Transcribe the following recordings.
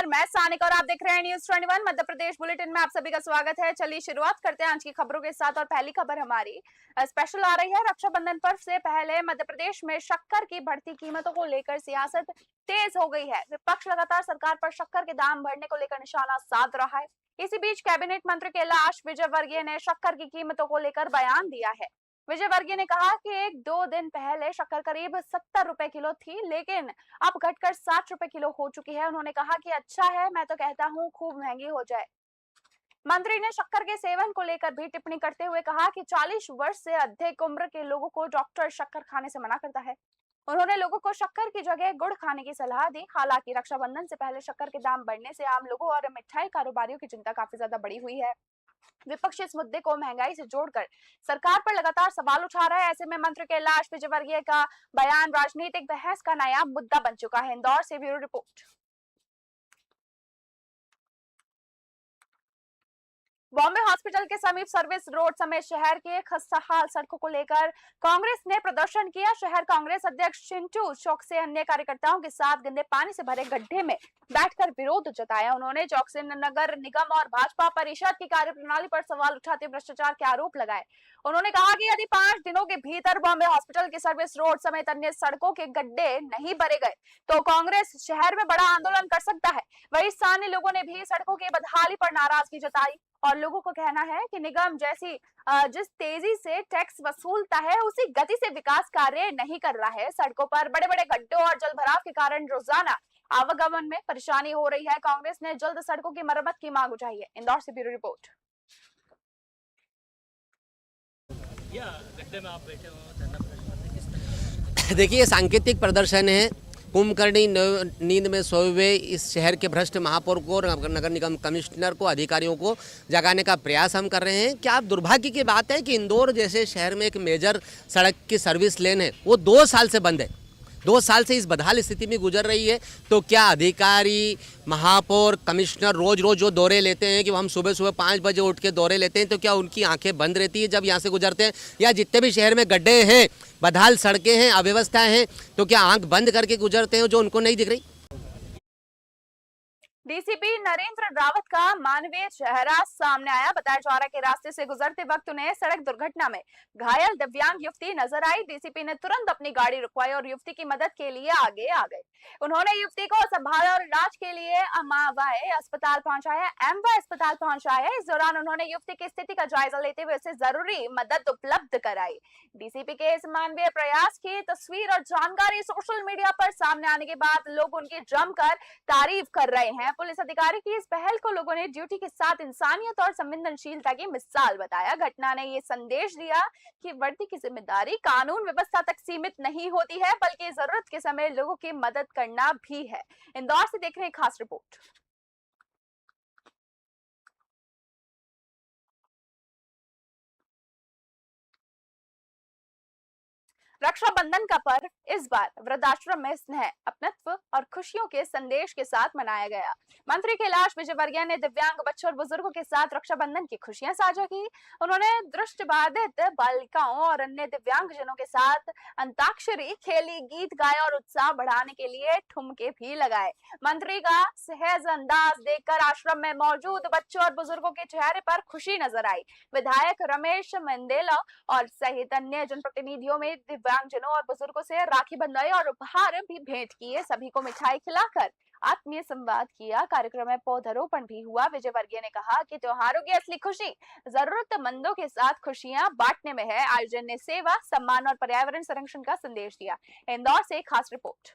नमस्कार, मैं सानिक और आप देख रहे हैं न्यूज़ 21 मध्य प्रदेश बुलेटिन में आप सभी का स्वागत है। चलिए शुरुआत करते हैं आज की खबरों के साथ और पहली खबर हमारी स्पेशल आ रही है। रक्षाबंधन पर्व से पहले मध्य प्रदेश में शक्कर की बढ़ती कीमतों को लेकर सियासत तेज हो गई है। विपक्ष लगातार सरकार पर शक्कर के दाम बढ़ने को लेकर निशाना साध रहा है। इसी बीच कैबिनेट मंत्री कैलाश विजयवर्गीय ने शक्कर की कीमतों को लेकर बयान दिया है। विजयवर्गीय ने कहा कि एक दो दिन पहले शक्कर करीब 70 रुपए किलो थी, लेकिन अब घटकर 60 रुपए किलो हो चुकी है। उन्होंने कहा कि अच्छा है, मैं तो कहता हूँ खूब महंगी हो जाए। मंत्री ने शक्कर के सेवन को लेकर भी टिप्पणी करते हुए कहा कि 40 वर्ष से अधिक उम्र के लोगों को डॉक्टर शक्कर खाने से मना करता है। उन्होंने लोगों को शक्कर की जगह गुड़ खाने की सलाह दी। हालांकि रक्षाबंधन से पहले शक्कर के दाम बढ़ने से आम लोगों और मिठाई कारोबारियों की चिंता काफी ज्यादा बढ़ी हुई है। विपक्ष इस मुद्दे को महंगाई से जोड़कर सरकार पर लगातार सवाल उठा रहा है। ऐसे में मंत्री कैलाश विजयवर्गीय का बयान राजनीतिक बहस का नया मुद्दा बन चुका है। इंदौर से ब्यूरो रिपोर्ट। बॉम्बे हॉस्पिटल के समीप सर्विस रोड समेत शहर के खस्ताहाल सड़कों को लेकर कांग्रेस ने प्रदर्शन किया। शहर कांग्रेस अध्यक्ष चिंटू चौकसे अन्य कार्यकर्ताओं के साथ गंदे पानी से भरे गड्ढे में बैठकर विरोध जताया। उन्होंने चौकसे नगर निगम और भाजपा परिषद की कार्यप्रणाली पर सवाल उठाते भ्रष्टाचार के आरोप लगाए। उन्होंने कहा कि यदि 5 दिनों के भीतर बॉम्बे हॉस्पिटल की सर्विस रोड समेत अन्य सड़कों के गड्ढे नहीं भरे गए तो कांग्रेस शहर में बड़ा आंदोलन कर सकता है। वहीं स्थानीय लोगों ने भी सड़कों की बदहाली पर नाराजगी जताई और लोगों को कहना है कि निगम जिस तेजी से टैक्स वसूलता है उसी गति से विकास कार्य नहीं कर रहा है। सड़कों पर बड़े बड़े गड्ढों और जलभराव के कारण रोजाना आवागमन में परेशानी हो रही है। कांग्रेस ने जल्द सड़कों की मरम्मत की मांग उठाई है। इंदौर से ब्यूरो रिपोर्ट। देखिए, सांकेतिक प्रदर्शन है। कुंभकर्णी नींद में सोए हुए इस शहर के भ्रष्ट महापौर को, नगर निगम कमिश्नर को, अधिकारियों को जगाने का प्रयास हम कर रहे हैं। क्या दुर्भाग्य की बात है कि इंदौर जैसे शहर में एक मेजर सड़क की सर्विस लेन है, वो 2 साल से बंद है। 2 साल से इस बदहाल स्थिति में गुजर रही है। तो क्या अधिकारी, महापौर, कमिश्नर रोज रोज जो दौरे लेते हैं कि हम सुबह सुबह 5 बजे उठ के दौरे लेते हैं, तो क्या उनकी आंखें बंद रहती है जब यहाँ से गुजरते हैं? या जितने भी शहर में गड्ढे हैं, बदहाल सड़कें हैं, अव्यवस्था हैं, तो क्या आंख बंद करके गुजरते हैं जो उनको नहीं दिख रही? डीसीपी नरेंद्र रावत का मानवीय चेहरा सामने आया। बताया जा रहा है कि रास्ते से गुजरते वक्त उन्हें सड़क दुर्घटना में घायल दिव्यांग युवती नजर आई। डीसीपी ने तुरंत अपनी गाड़ी रुकवाई और युवती की मदद के लिए आगे आ गए। उन्होंने युवती को संभाला और इलाज के लिए अमावाय अस्पताल पहुंचाया। इस दौरान उन्होंने युवती की स्थिति का जायजा लेते हुए उसे जरूरी मदद उपलब्ध कराई। डीसीपी के इस मानवीय प्रयास की तस्वीर और जानकारी सोशल मीडिया पर सामने आने के बाद लोग उनकी जमकर तारीफ कर रहे हैं। पुलिस अधिकारी की इस पहल को लोगों ने ड्यूटी के साथ इंसानियत और संवेदनशीलता की मिसाल बताया। घटना ने ये संदेश दिया कि वर्दी की जिम्मेदारी कानून व्यवस्था तक सीमित नहीं होती है, बल्कि जरूरत के समय लोगों की मदद करना भी है। इंदौर से देख रहे हैं खास रिपोर्ट। रक्षाबंधन का पर्व इस बार वृद्धाश्रम में स्नेह, अपनत्व और खुशियों के संदेश के साथ मनाया गया। मंत्री कैलाश विजयवर्गीय ने दिव्यांग बच्चों और बुजुर्गों के साथ रक्षाबंधन की खुशियां साझा की। उन्होंने दृष्टिबाधित बालिकाओं और अन्य दिव्यांगजनों के साथ अंताक्षरी खेली, गीत गाए और उत्साह बढ़ाने के लिए ठुमके भी लगाए। मंत्री का सहज अंदाज देखकर आश्रम में मौजूद बच्चों और बुजुर्गों के चेहरे पर खुशी नजर आई। विधायक रमेश मंडेला और सहित अन्य जनप्रतिनिधियों में दिव्यांगजनों और बुजुर्गों से राखी बंधवाई और उपहार भी भेंट किए। सभी को मिठाई खिलाकर आत्मीय संवाद किया। कार्यक्रम में पौधरोपण भी हुआ। विजयवर्गीय ने कहा कि त्योहारों की असली खुशी जरूरतमंदों के साथ खुशियां बांटने में है। आयोजन ने सेवा, सम्मान और पर्यावरण संरक्षण का संदेश दिया। इंदौर से खास रिपोर्ट।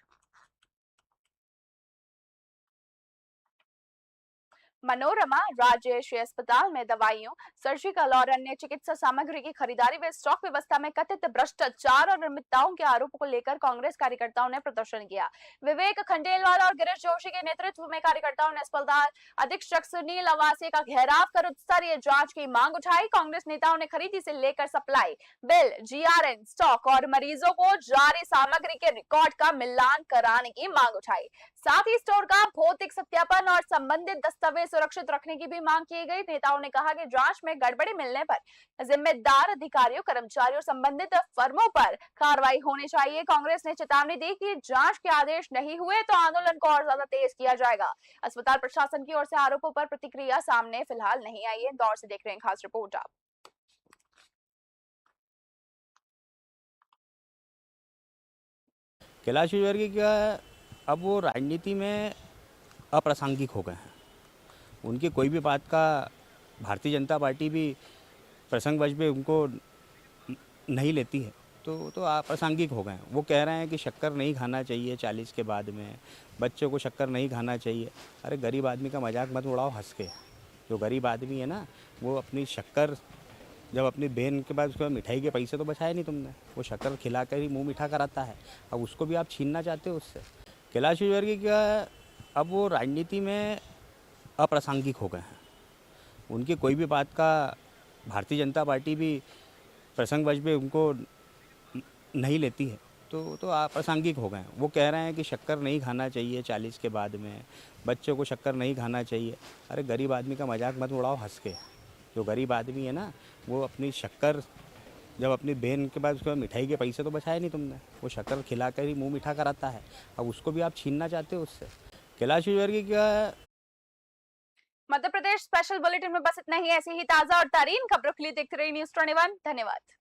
मनोरमा राजेश अस्पताल में दवाइयों, सर्जिकल और अन्य चिकित्सा सामग्री की खरीदारी व स्टॉक व्यवस्था में कथित भ्रष्टाचार और अनियमितताओं के आरोपों को लेकर कांग्रेस कार्यकर्ताओं ने प्रदर्शन किया। विवेक खंडेलवाल और गिरीश जोशी के नेतृत्व में कार्यकर्ताओं ने अस्पताल अधीक्षक सुनील अवासी का घेराव कर उच्च स्तरीय जांच की मांग उठाई। कांग्रेस नेताओं ने खरीदी से लेकर सप्लाई बिल, जीआरएन, स्टॉक और मरीजों को जारी सामग्री के रिकॉर्ड का मिलान कराने की मांग उठाई। साथ ही स्टोर का भौतिक सत्यापन और संबंधित दस्तावेज सुरक्षित रखने की भी मांग की गई। नेताओं ने कहा कि जांच में गड़बड़ी मिलने पर जिम्मेदार अधिकारियों, कर्मचारियों और संबंधित फर्मों पर कार्रवाई होनी चाहिए। कांग्रेस ने चेतावनी दी कि जांच के आदेश नहीं हुए तो आंदोलन को और ज्यादा तेज किया जाएगा। अस्पताल प्रशासन की ओर से आरोपों पर प्रतिक्रिया सामने फिलहाल नहीं आई है। इंदौर से देख रहे हैं खास रिपोर्ट आप। कैलाश विजयवर्गीय क्या अब वो राजनीति में अप्रासंगिक हो गए हैं। उनकी कोई भी बात का भारतीय जनता पार्टी भी प्रसंगवश पे उनको नहीं लेती है, तो अप्रासंगिक हो गए हैं। वो कह रहे हैं कि शक्कर नहीं खाना चाहिए 40 के बाद में, बच्चों को शक्कर नहीं खाना चाहिए। अरे गरीब आदमी का मजाक मत उड़ाओ हंस के। जो गरीब आदमी है ना, वो अपनी शक्कर जब अपनी बहन के पास उसके बाद मिठाई के पैसे तो बचाए नहीं तुमने, वो शक्कर खिला कर ही मुंह मीठा कराता है। अब उसको भी आप छीनना चाहते हो उससे। कैलाश विजयवर्गीय क्या अब वो राजनीति में अप्रासंगिक हो गए हैं। उनकी कोई भी बात का भारतीय जनता पार्टी भी प्रसंगवश पे उनको नहीं लेती है, तो अप्रासंगिक हो गए हैं। वो कह रहे हैं कि शक्कर नहीं खाना चाहिए 40 के बाद में, बच्चों को शक्कर नहीं खाना चाहिए। अरे गरीब आदमी का मजाक मत उड़ाओ हंस के। जो गरीब आदमी है ना, वो अपनी शक्कर जब अपनी बहन के पास उसके बाद मिठाई के पैसे तो बचाए नहीं तुमने, वो शक्कर खिला कर ही मुंह मीठा कराता है। अब उसको भी आप छीनना चाहते हो उससे। कैलाश विजयवर्गीय क्या मध्य प्रदेश स्पेशल बुलेटिन में बस इतना ही। ऐसी ही ताजा और तरीन खबरों के लिए देखते रहिए न्यूज़ 21। धन्यवाद।